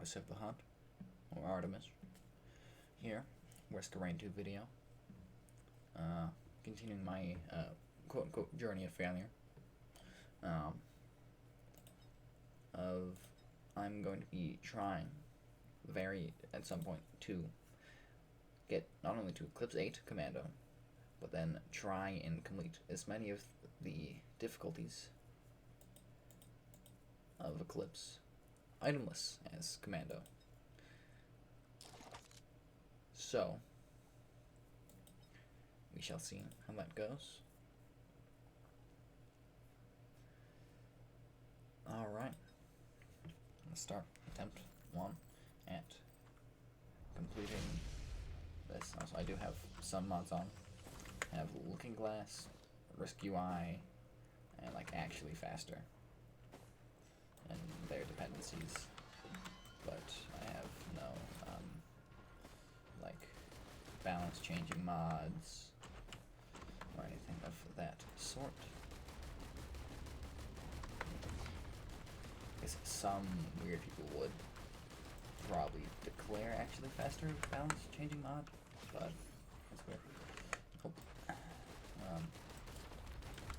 Goddess of the Hunt, or Artemis. Here, Risk of Rain 2 video. Continuing my quote-unquote journey of failure. I'm going to be trying at some point to get not only to Eclipse 8 Commando, but then try and complete as many of the difficulties of Eclipse itemless as Commando. So, we shall see how that goes. Alright, let's start attempt 1 at completing this. Also, I do have some mods on. I have Looking Glass, Risk UI, and like Actually Faster, and their dependencies, but I have no like balance changing mods or anything of that sort. I guess some weird people would probably declare Actually Faster balance changing mod, but that's weird. Oh.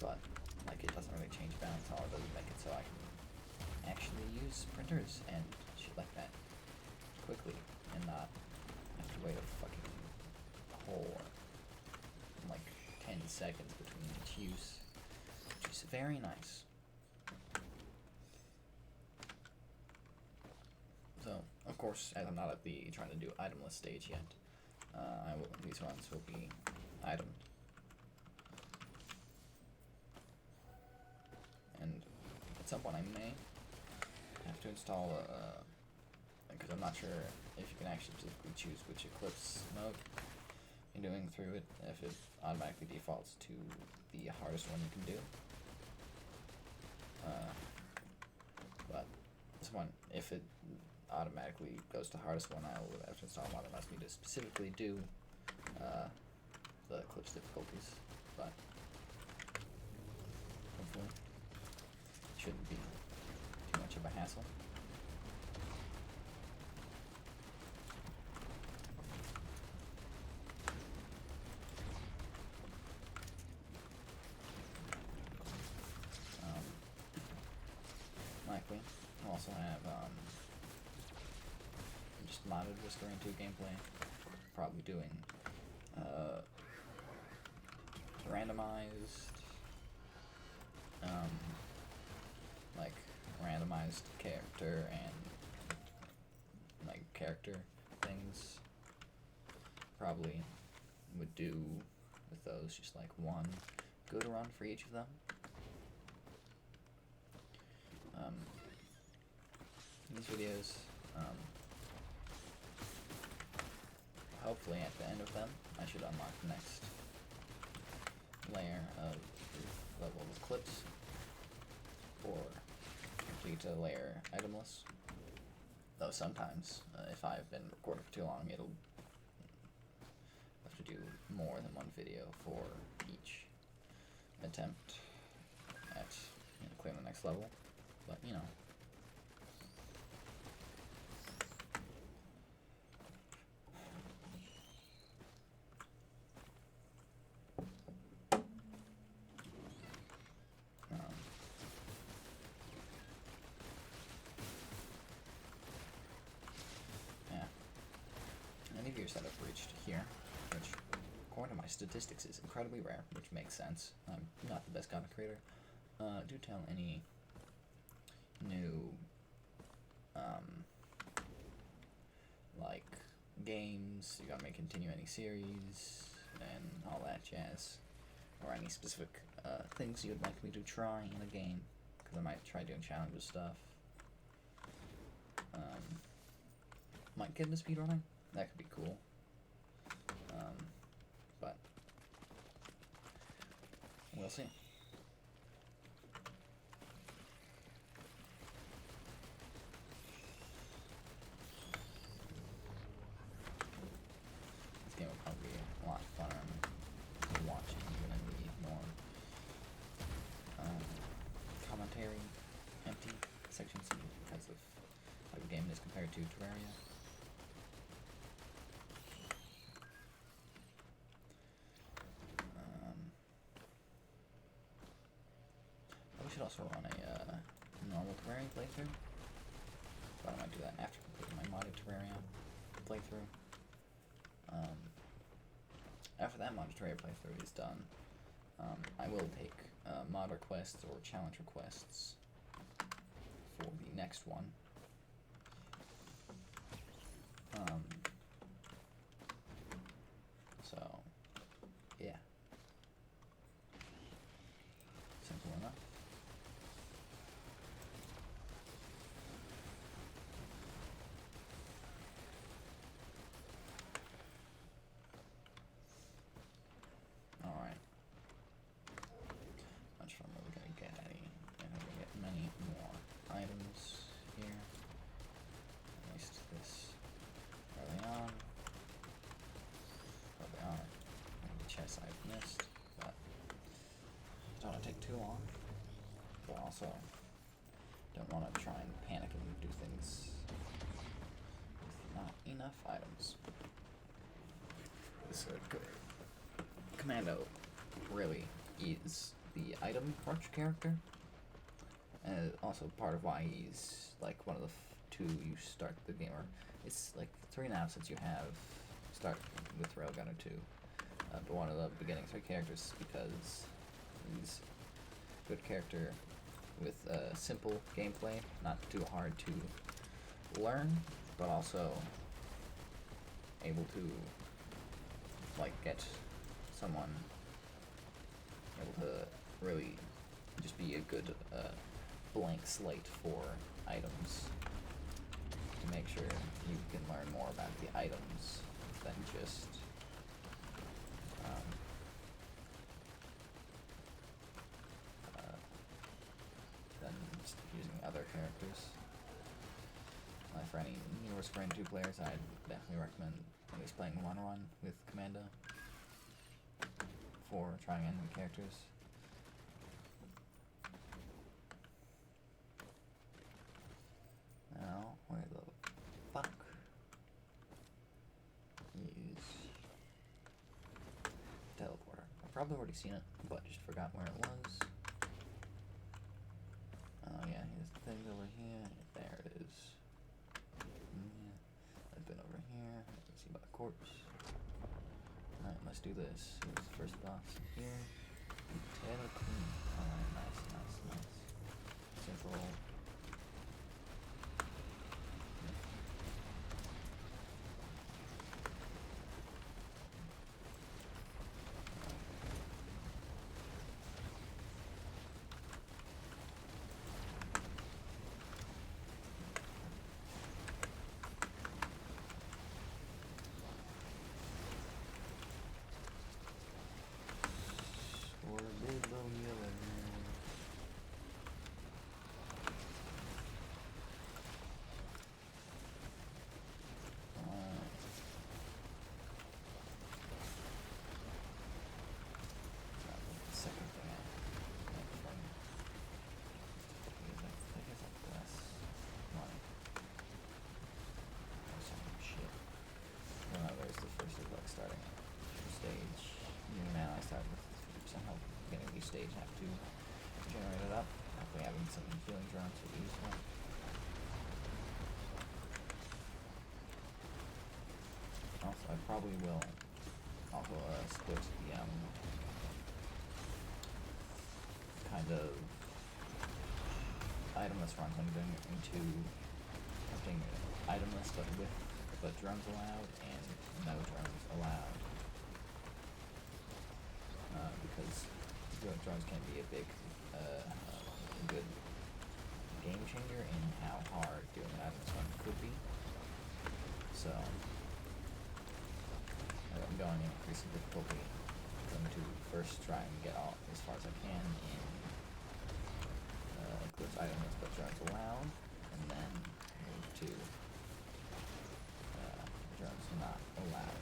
But like it doesn't really change balance, all it does is make it so I can actually use printers and shit like that quickly and not have to wait a fucking whole like 10 seconds between each use, which is very nice. So, of course, as I'm not at the trying to do itemless stage yet, these ones will be itemed. And at some point I may have to install because I'm not sure if you can actually specifically choose which Eclipse mode you're doing through it, if it automatically defaults to the hardest one you can do. But this one, if it automatically goes to hardest one, I will have to install a mod that allows me to specifically do the Eclipse difficulties, but hopefully it shouldn't be too much of a hassle. Likely, I'll also have just modded Risk of Rain 2 gameplay, probably doing randomized like randomized character and like character things. Probably would do with those just like one good run for each of them. These videos, hopefully at the end of them, I should unlock the next layer of level of Eclipse, or complete a layer itemless. Though sometimes, if I've been recording for too long, it'll have to do more than one video for each attempt at clearing the next level. But you know. Any viewers that have reached here, which according to my statistics is incredibly rare, which makes sense. I'm not the best content creator. Do tell any new like games you got me continue any series and all that jazz, or any specific things you'd like me to try in a game, because I might try doing challenges stuff. Might get into speedrunning. That could be cool. But we'll see. This game will probably be a lot funner watching than the more commentary empty sections because of how the game is compared compared to Terraria. We should also run a normal Terraria playthrough, but I might do that after completing my modded Terraria playthrough. After that modded Terraria playthrough is done, I will take mod requests or challenge requests for the next one. So, yeah. Simple enough. Alright. Not sure I'm really gonna get any. I'm gonna get many more items here. At least this early on. Probably aren't. The chests I've missed, but I don't want to take too long. But also don't want to try and panic and do things with not enough items. This commando really is the item crunch character, and also part of why he's like one of the two you start the game, or it's like 3 now since you have start with Railgunner 2, but one of the beginning 3 characters, because he's a good character with simple gameplay, not too hard to learn, but also able to like get someone able to really just be a good blank slate for items, to make sure you can learn more about the items than just using other characters. For any newer Sprint 2 players, I'd definitely recommend at least playing one run with Commando before trying any new characters. Now, where the fuck is teleporter? I've probably already seen it, but just forgot where it was. Oh yeah, here's the thing over here. There it is. I've been over here. I can see about the corpse. Alright, let's do this. Here's the first box here. Taylor Queen. Alright, nice. Simple. Stage have to generate it up. Hopefully having some healing drones will be useful. Also, I probably will also split the kind of itemless runs I'm doing into something itemless but drones allowed and no drones allowed. Because drones can be a big, good game changer in how hard doing an itemless run could be. So, I'm going in increasing difficulty. I'm going to first try and get all as far as I can in eclipse itemless but drones allowed, and then move to drones not allowed.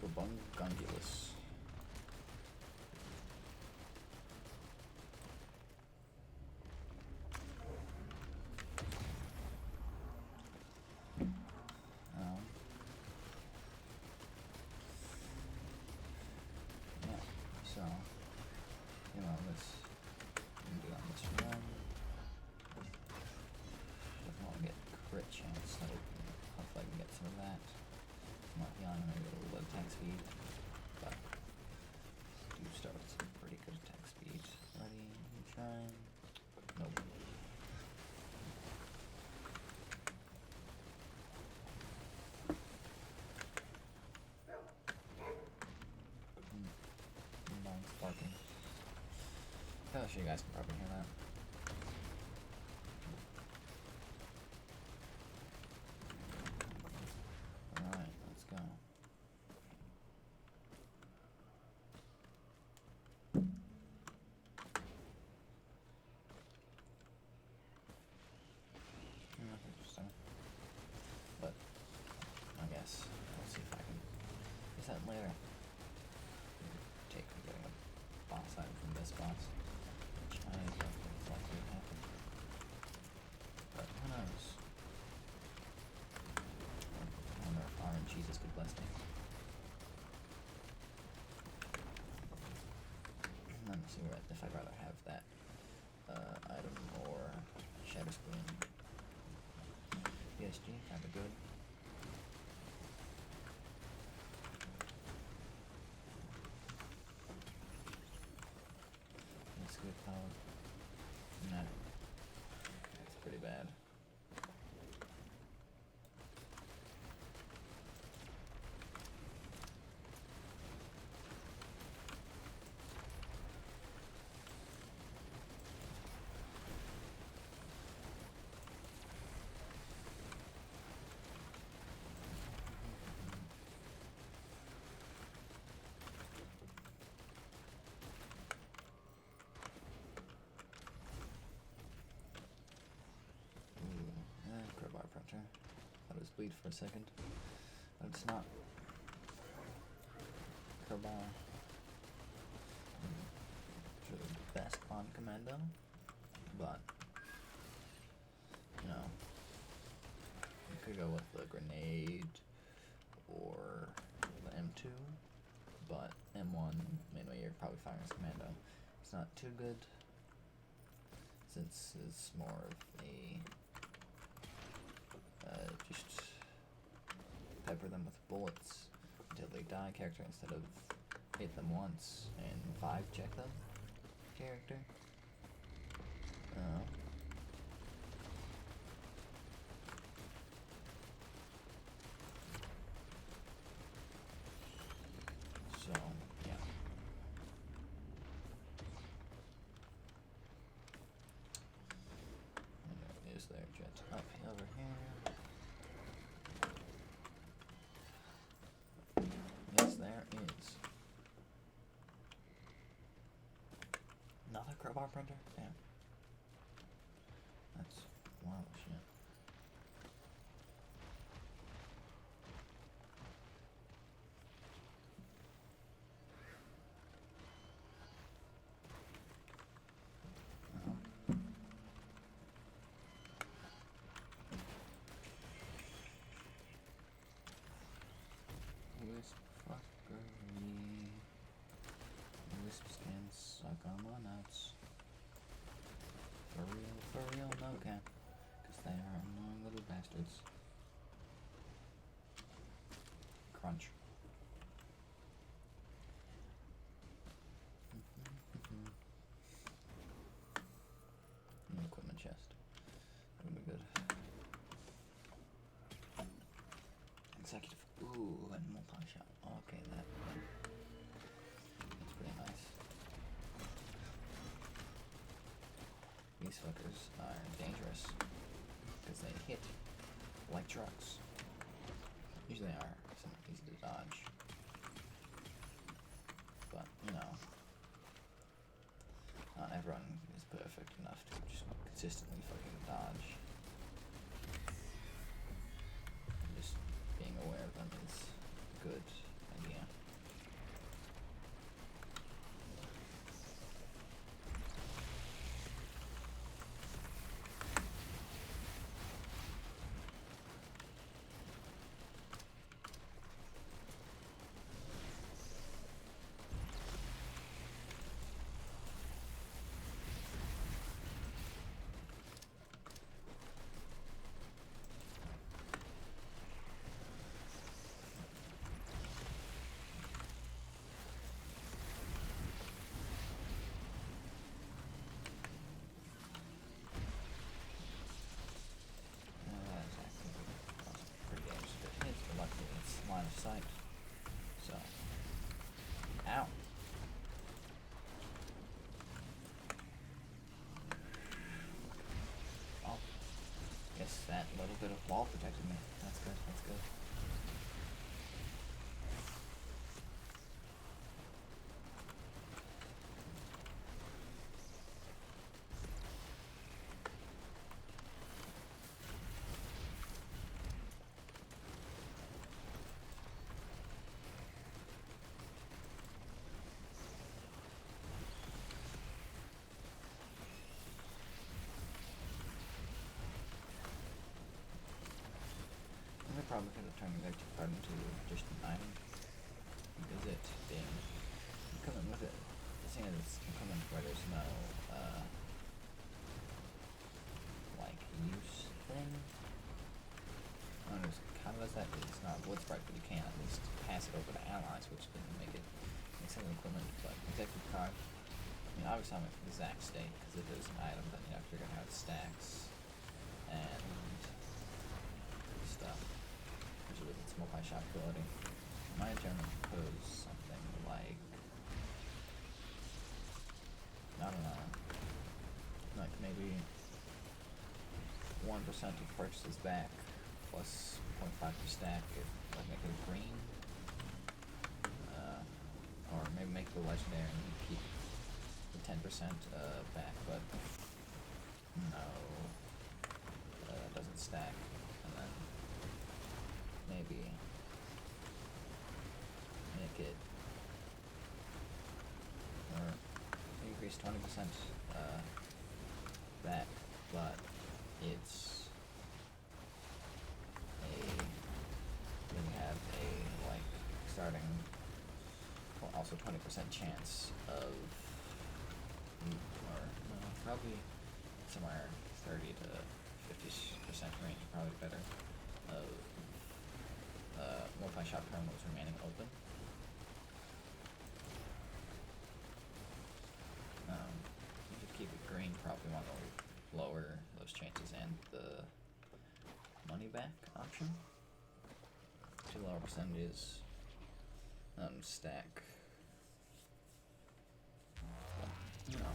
Probungungulus. Yeah, so, you know, let's do on this run. Definitely want to get crit chance, so hopefully I can get some of that. Not young, maybe a little bit of attack speed, but do start with some pretty good attack speed. Ready, try. Nope. Mine's barking. I'm sure you guys can probably hear that. Alright, let's go. Interesting. But I guess we'll see if I can use that later. Take getting a boss item from this boss, which I don't think is likely to happen. But who knows? I wonder if RNGesus could bless me. Let me see if I'd rather have that item or Shadow Screen. PSG, kinda good. That's good power. Nah. That's pretty bad. Crowbar Printer. Thought it was bleed for a second, but it's not. Crowbar. It's really the best on commando, but you know, you could go with the grenade or the M2, but M1 mainly you're probably firing as commando. It's not too good since it's more of a just pepper them with bullets until they die character instead of hit them once and 5 check them character. So, yeah. And there is their jet up over here. Yes, there is. Another crowbar printer? Damn. That's wild shit. Wisp fuckery. Wisps can suck on my nuts. For real, no cap. Because they are annoying little bastards. Crunch. Equipment chest. That would be good. Executive. Ooh, and multi-shot. Okay, that's pretty nice. These fuckers are dangerous because they hit like trucks. Usually are somewhat easy to dodge, but you know, not everyone is perfect enough to just consistently fucking dodge. Just being aware of them is a good idea. of sight. So, ow. Oh, guess that little bit of wall protected me. That's good, that's good. I probably could have turned the victim card into just an item, because it being coming with it. The thing is, coming where there's no like use thing. I don't know, kind of does that. It's not wood sprite, but you can at least pass it over to allies, which can make it something equivalent. But executive card, I mean, obviously I'm at the exact state, because if it was an item, then you have to figure out how it stacks and stuff. With its multi-shot ability. My turn would pose something like, I don't know, like maybe 1% of purchases back plus 0.5 per stack if I make it green, or maybe make it legendary and keep the 10% back, but no, that doesn't stack, and then maybe make it, or increase 20% back, but it's then you have a, like, starting, well, also 20% chance of, or no, probably somewhere 30 to 50% range, probably better, of multi-shot terminals remaining open. You could keep it green, probably want to lower those chances and the money back option to lower percentages. Stack. But, you know.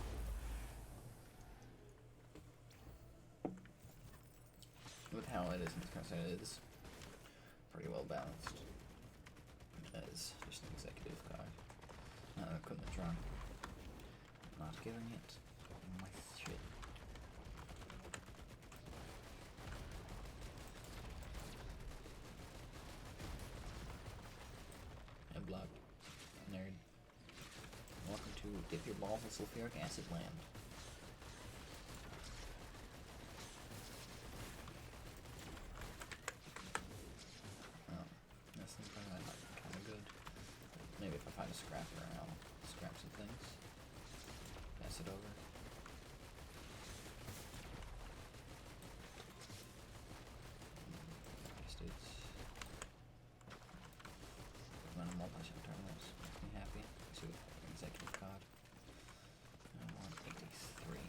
With how it is in this current state, it is pretty well balanced as just an executive card. Equipment drawn. Not giving it my shit. And blocked. Nerd. Welcome to Dip Your Balls in Sulfuric Acid Land. This thing's probably like kind of good. Maybe if I find a scrapper, I'll scrap some things. Pass it over. States. Run a multi-shot terminals. Makes me happy. See what executive card. I want 83.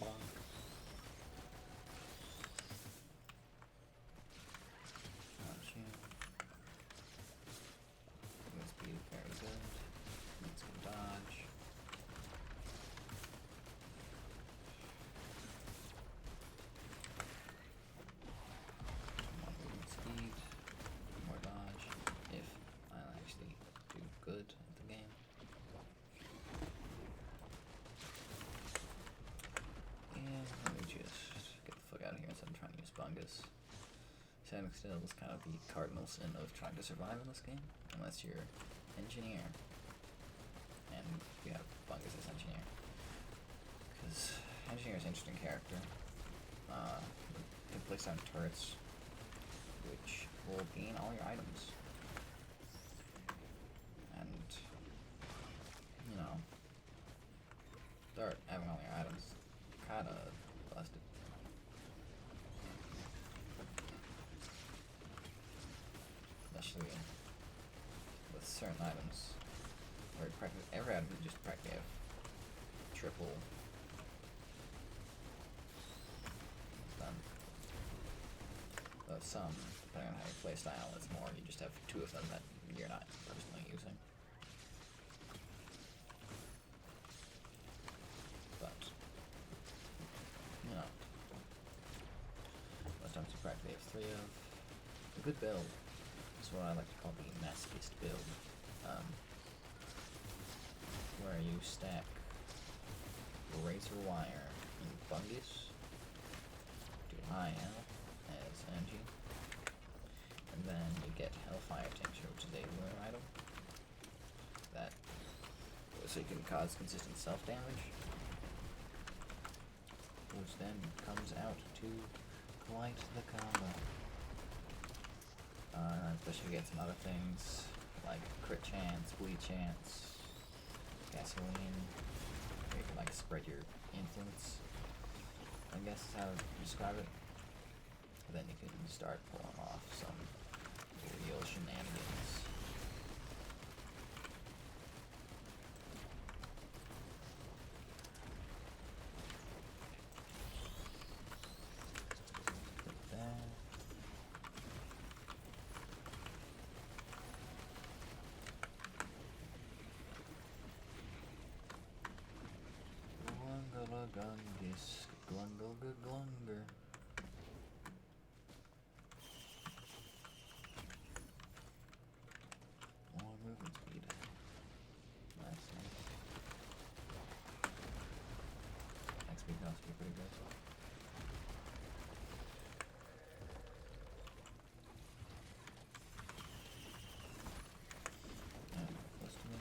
Bonk. Speed very good. Let's go dodge. More movement speed, more dodge, if I actually do good at the game. And let me just get the fuck out of here instead of trying to use Bungus. Standing still is kind of the cardinal sin of trying to survive in this game, unless you're engineer, and you have Bungus as engineer, because engineer is an interesting character. You can place down turrets, which will gain all your items, and, you know, start having all your items kinda busted. Especially with certain items, where practically every item you just practically have triple done. have some, depending on how you play style, it's more, you just have 2 of them that you're not personally using. But, you know, most times you practically have 3 of. A good build is what I like to call the masochist build, where you stack razor wire and fungus to high health as energy, and then you get hellfire tincture, which is a lunar item that so you can cause consistent self damage, which then comes out to quite the combo. Especially get some other things like crit chance, bleed chance, gasoline. You can like spread your influence, I guess is how to describe it. And then you can start pulling off some real shenanigans. Like that. Glungalagungis, glungalgaglunger. More movement speed. Nice. Next speed can also be pretty good. Close to me.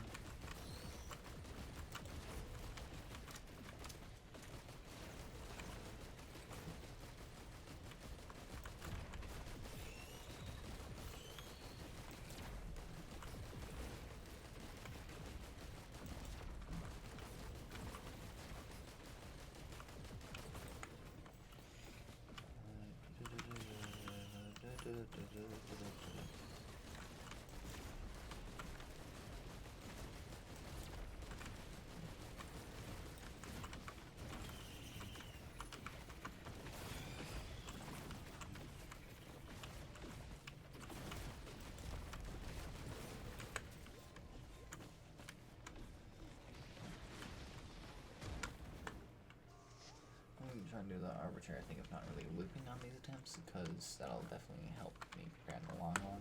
Trying to do the arbitrary thing of not really looping on these attempts, because that'll definitely help me prepare in the long run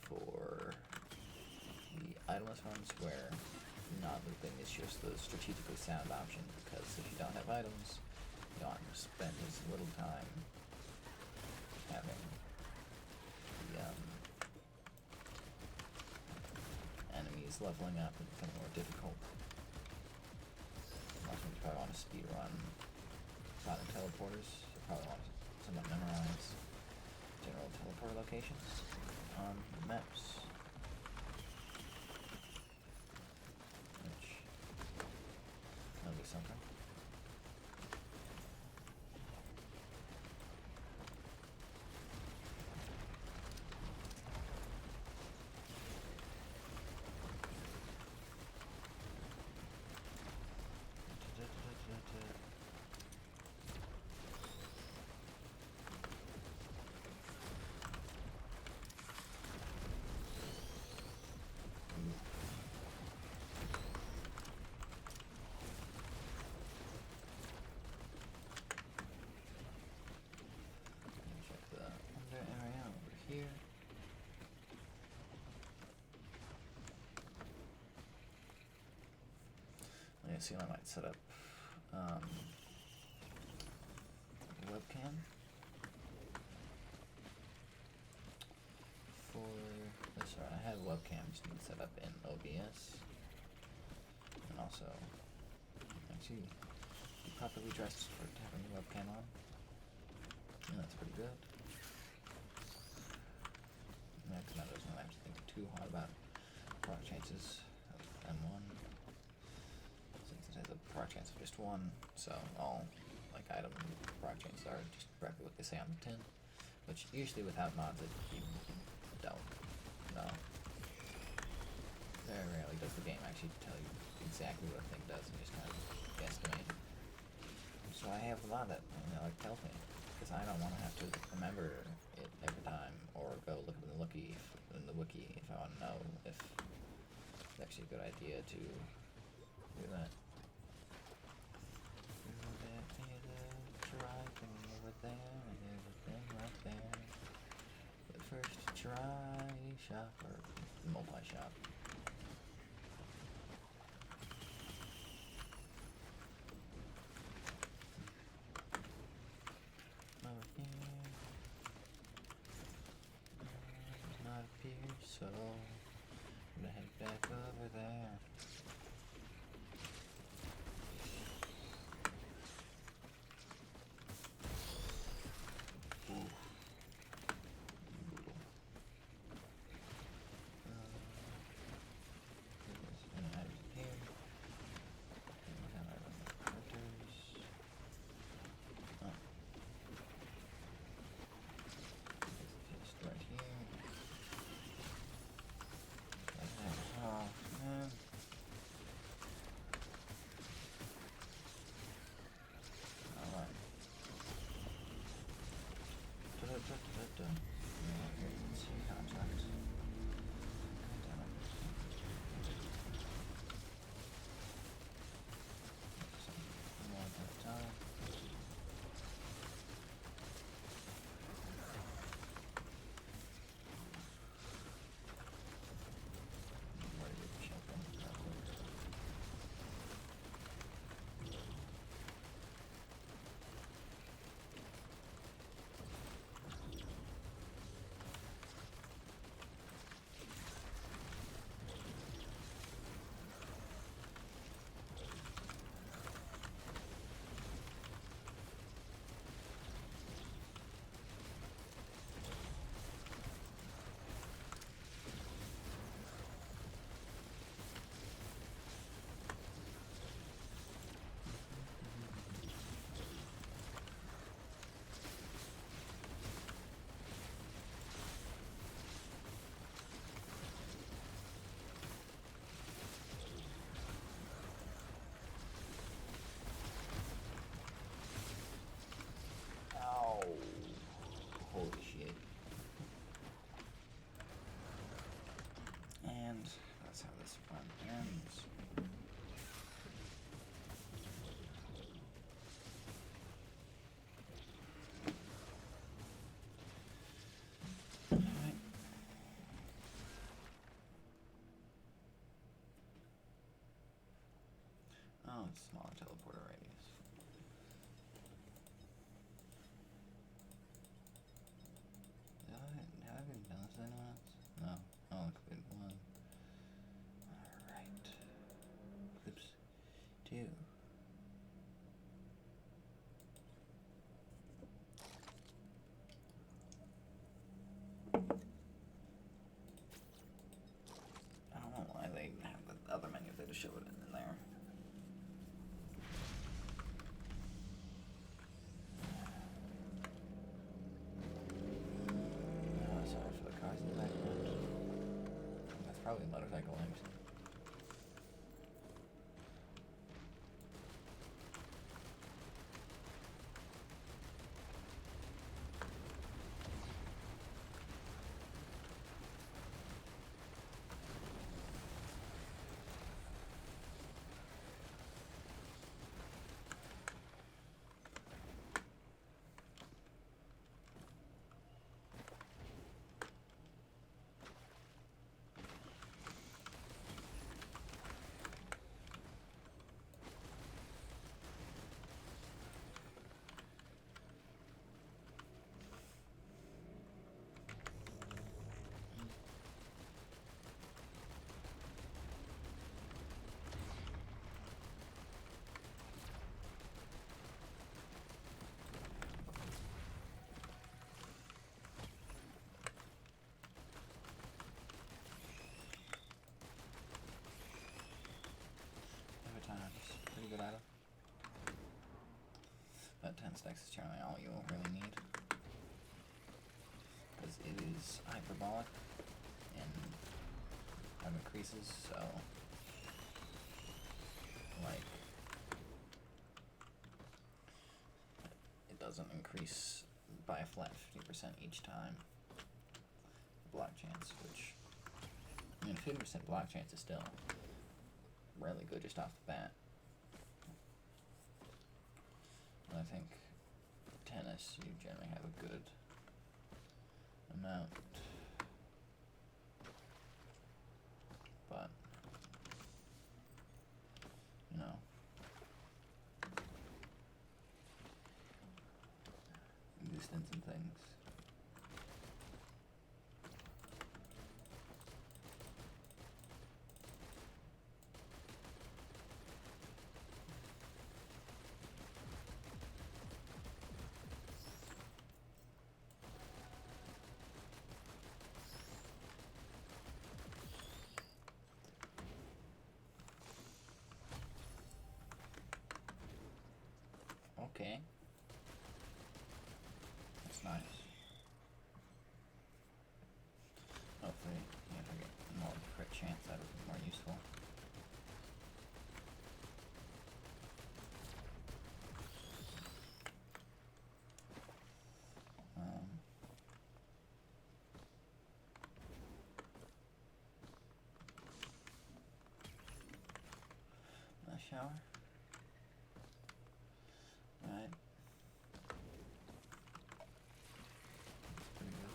for the itemless runs, where not looping is just the strategically sound option, because if you don't have items, you don't want to spend as little time having the enemies leveling up and becoming more difficult. Unless you probably want to speed run and teleporters, so probably want to somewhat memorize general teleport locations on maps, which that'll be something. Here. I assume I might set up webcam for this. Right, I have webcams need set up in OBS, and also actually be properly dressed for having the webcam on. And that's pretty good. Yeah, commando doesn't have to think too hard about proc chances of M1, since it has a proc chance of just 1, so all like item proc chances are just directly what they say on the tin, which usually without mods you don't know. Very rarely does the game actually tell you exactly what a thing does, and just kind of guesstimate. So I have a mod that like tells me, because I don't want to have to remember it every time, or go look in the wiki if I want to know if it's actually a good idea to do that. Try thing over there and everything right there. But first try shop or multi-shop. Over here. Not up here, so I'm gonna head back over there. Holy shit. And that's how this fun ends. Alright. Oh, it's smaller teleporter radius. Have I been done this anyone else? No. Oh, include one. Alright. Eclipse 2. I don't know why they have the other menu, they just show it in there. Sorry for the cars in the background. That's probably a motorcycle linked. Pretty good item. But 10 stacks is generally all you'll really need. Because it is hyperbolic and time increases, so like it doesn't increase by a flat 50% each time. Block chance, which, I mean, 50% block chance is still really good just off the bat. And I think tennis, you generally have a good amount, but, you know, distance and things. Okay. That's nice. Hopefully, yeah, if I get more crit chance, that would be more useful. Shower. Right. That's pretty good.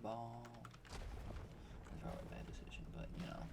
Ball. That's probably a bad decision, but you know.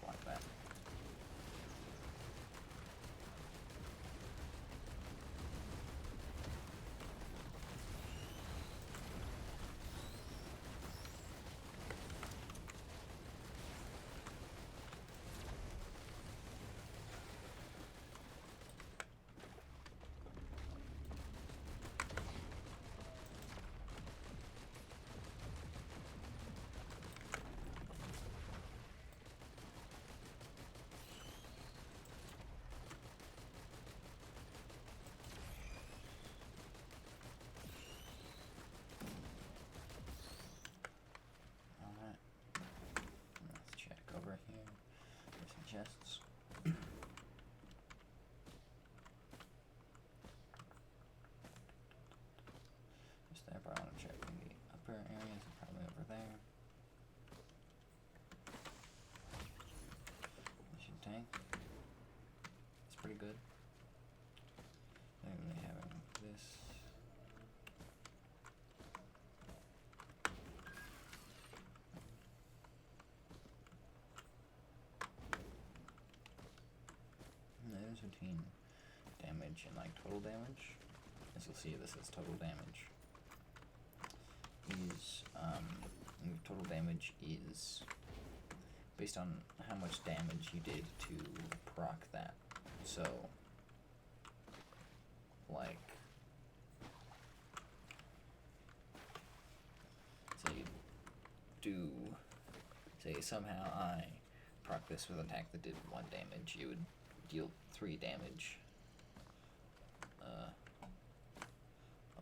Like that. Chests. Just there, but I want to check the upper areas, probably over there. Mission tank. It's pretty good. Maybe having this. difference between damage and like total damage, as you'll see, this is total damage. Total damage is based on how much damage you did to proc that. So, like, say somehow I proc this with an attack that did 1 damage, it would deal 3 damage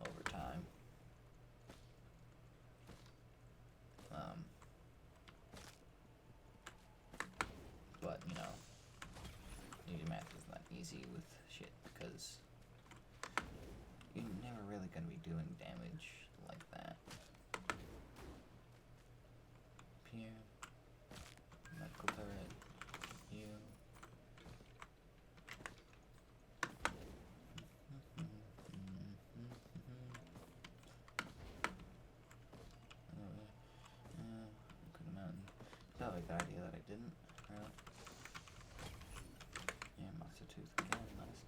over time. But, you know, math is not easy with shit, because you're never really going to be doing damage like that. Here, medical turret, you. Not like the idea that I didn't, really. Yeah, monster tooth again, nice.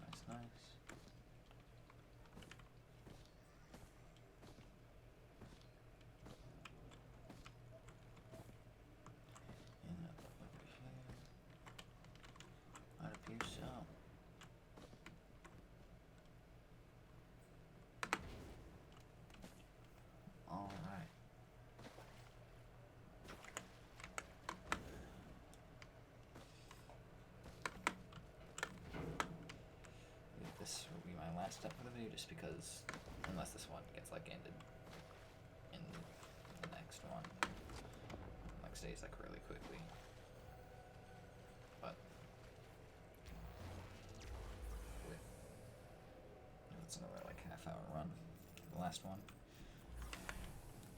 And up over here. Right up here, so. Alright. This will be my last step for the video, just because, unless this one gets like ended in the next one, like stays like really quickly. But it's another like half-hour run. The last one.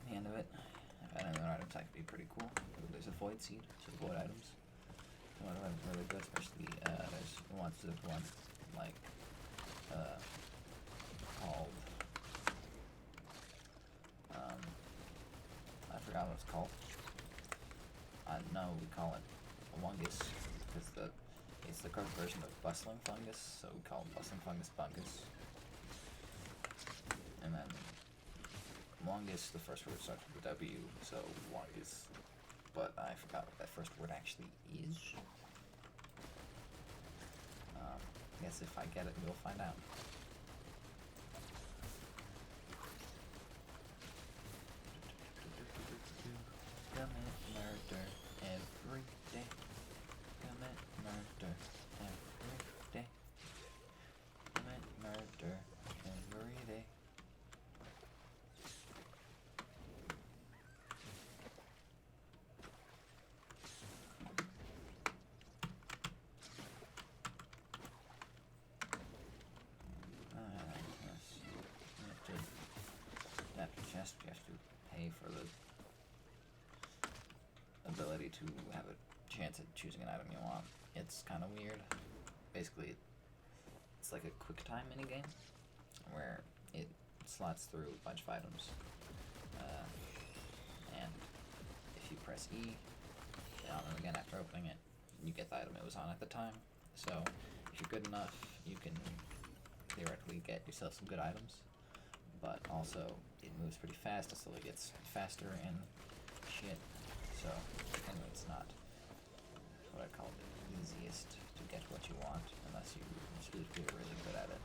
The end of it. I found another item that could be pretty cool. There's a void seed, so void items. One of them really good, especially there's one like called I forgot what it's called. No, we call it fungus, because it's the correct version of bustling fungus, so we call it bustling fungus. And then Longus, the first word starts with a W, so Longus. But I forgot what that first word actually is. I guess if I get it, we'll find out. Commit murder every day. Commit murder every day. Commit murder every day. You have to pay for the ability to have a chance at choosing an item you want. It's kind of weird. Basically, it's like a quick time minigame where it slots through a bunch of items. And if you press E, and again after opening it, you get the item it was on at the time. So if you're good enough, you can theoretically get yourself some good items. But also, it moves pretty fast, it slowly gets faster and shit. So, anyway, it's not what I call the easiest to get what you want, unless you specifically are really good at it.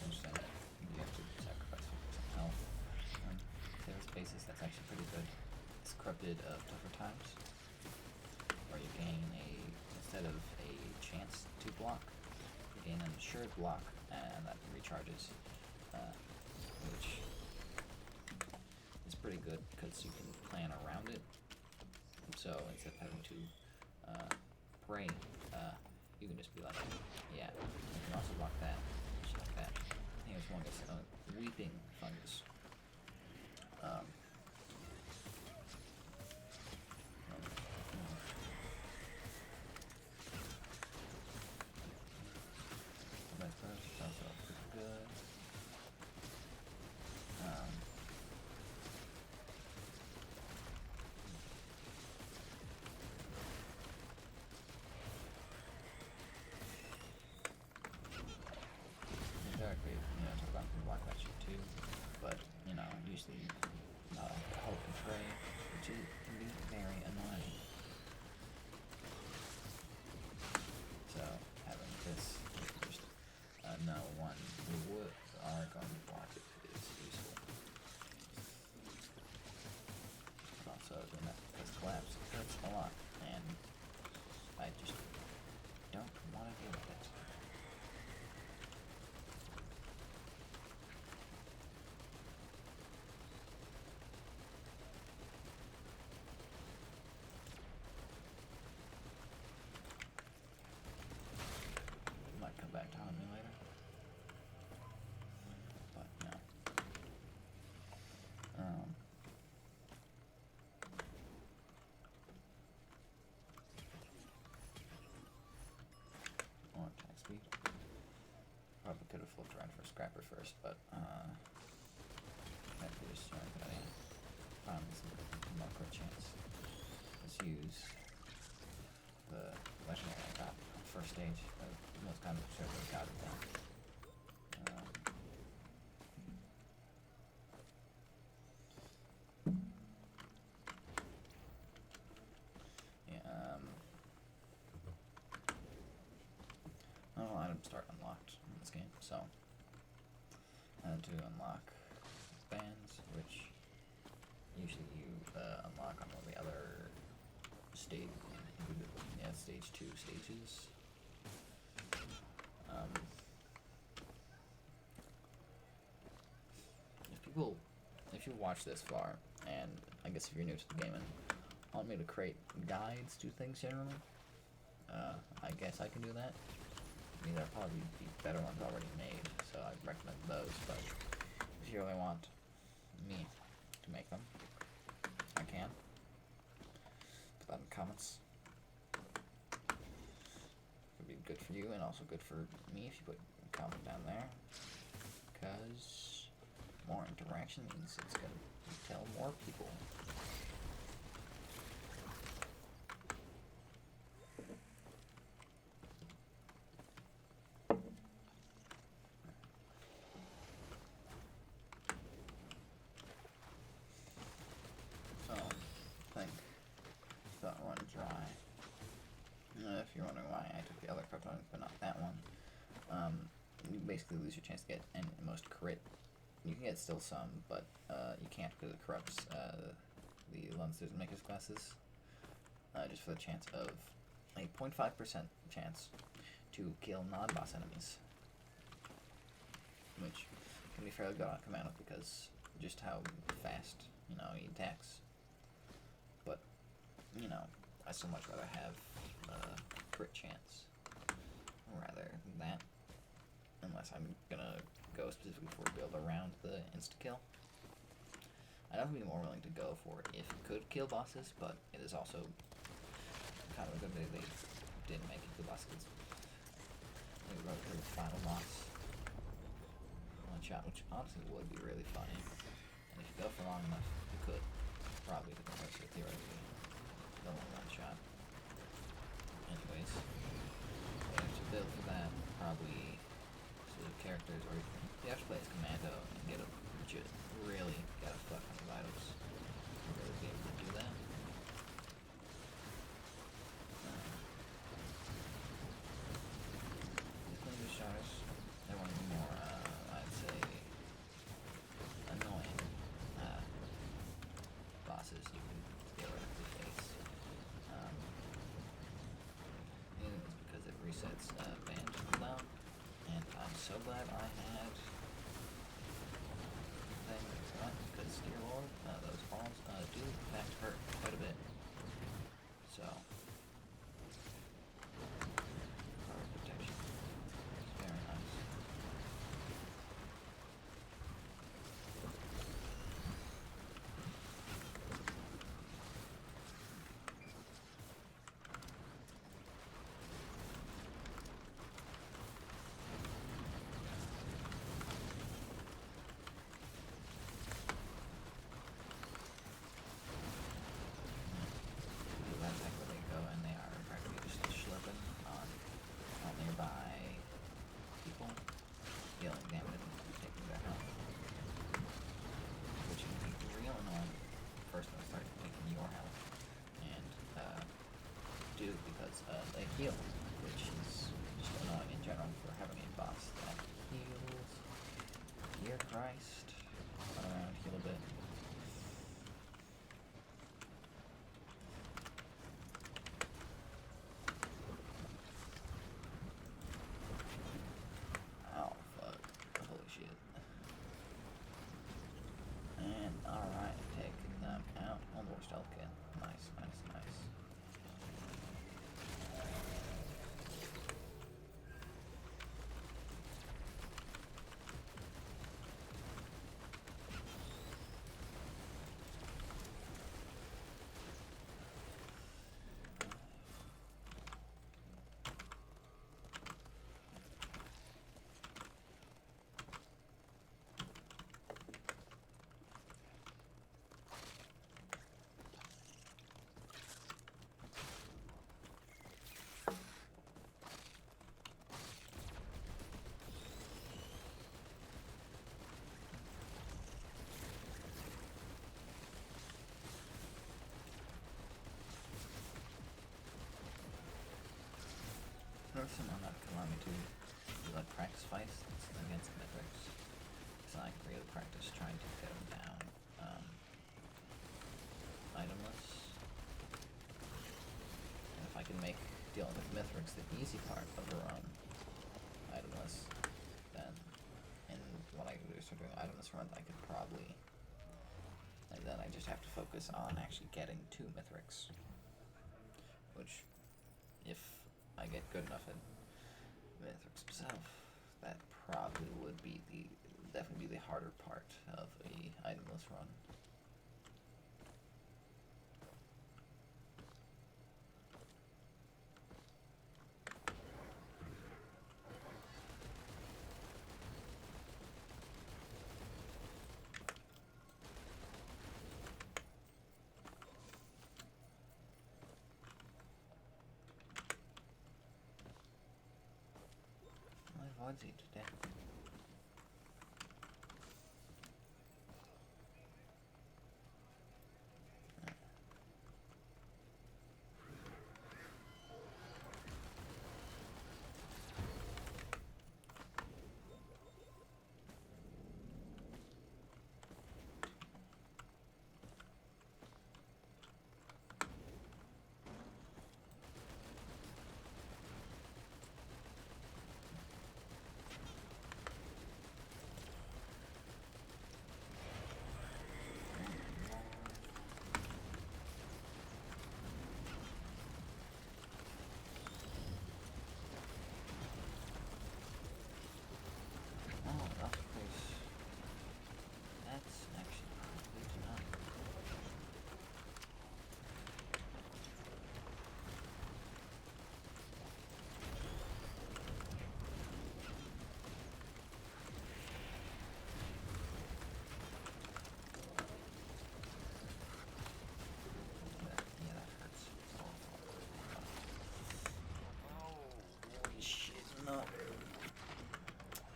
interesting. You have to sacrifice some health. There's basis that's actually pretty good. It's corrupted of tougher times, where you gain instead of a chance to block, you gain an assured block, and that recharges, which is pretty good because you can plan around it. So instead of having to pray, you can just be like, yeah, you can also block that, just like that. I think there's one that's weeping fungus. It's also pretty good. Exactly, talk about the black that shit too, but, usually hope and pray, which can be very annoying. So, having this, just know one who are going to block it is useful. Also, the this collapse hurts a lot, and I just don't want to deal with it. Might come back to haunt me later, but no. More attack speed. Probably could have flipped around for a scrapper first, but maybe just trying to find some more crit chance. Let's use the legendary I got on first stage. The most kind of sure I got it down. All items start unlocked in this game, so to unlock bands, which usually you unlock on one of the other stage 2 stages. If you watch this far, and I guess if you're new to the game and want me to create guides to things generally, I guess I can do that. I mean, there'll probably be better ones already made, so I'd recommend those, but if you really want me to make them, I can. Put that in the comments. It'd be good for you and also good for me if you put a comment down there, because more interaction means it's going to tell more people. If you're wondering why I took the other kryptonite but not that one, you basically lose your chance to get most crit. You can get still some, but you can't because it corrupts the Lunsters and Makers classes, just for the chance of a 0.5% chance to kill non-boss enemies, which can be fairly good on commando because just how fast he attacks. But I so much rather have crit chance rather than that, unless I'm gonna go specifically for build around the insta-kill. I know who would be more willing to go for if you could kill bosses, but it is also kind of a good way they didn't make it kill bosses. They wrote the final boss one shot, which honestly would be really funny. And if you go for long enough, you could probably theoretically go one shot. Anyways, you have to build for that, probably characters, or you have to play as commando and get a really get a fuck ton of items to really be able to do that. Clean the shards. They want more resets banned from now, and I'm so glad I had things on, because dear lord, those balls do in fact hurt quite a bit. So, power protection is very nice. That's like where they go, and they are practically just schlepping on nearby people, dealing damage and taking their health, which can be real annoying. First, they'll start taking your health, and do because they heal, which is just annoying in general for having a boss that heals. Dear Christ, run around, heal a bit. Oh, fuck. Holy shit. And, alright, taking them out. Oh, more stealth kit. Nice, nice, nice. There's some on that could allow me to do like practice fights against Mythics. So I can really practice trying to get them down. Itemless. And if I can make dealing with Mythics the easy part of the run, itemless, then in what I can do is doing itemless run, I could probably, and then I just have to focus on actually getting to Mythics, which, if I get good enough at Mythics himself, that probably would be definitely be the harder part of a itemless run. My void's eat today.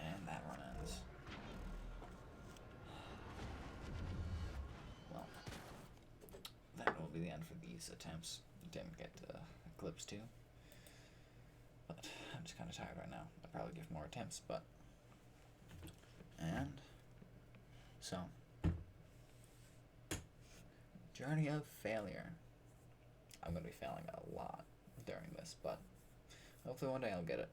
And that one ends. Well, that will be the end for these attempts. Didn't get Eclipse 2. But I'm just kind of tired right now. I'll probably give more attempts, but... And... So... Journey of Failure. I'm going to be failing a lot during this, but Hopefully one day I'll get it.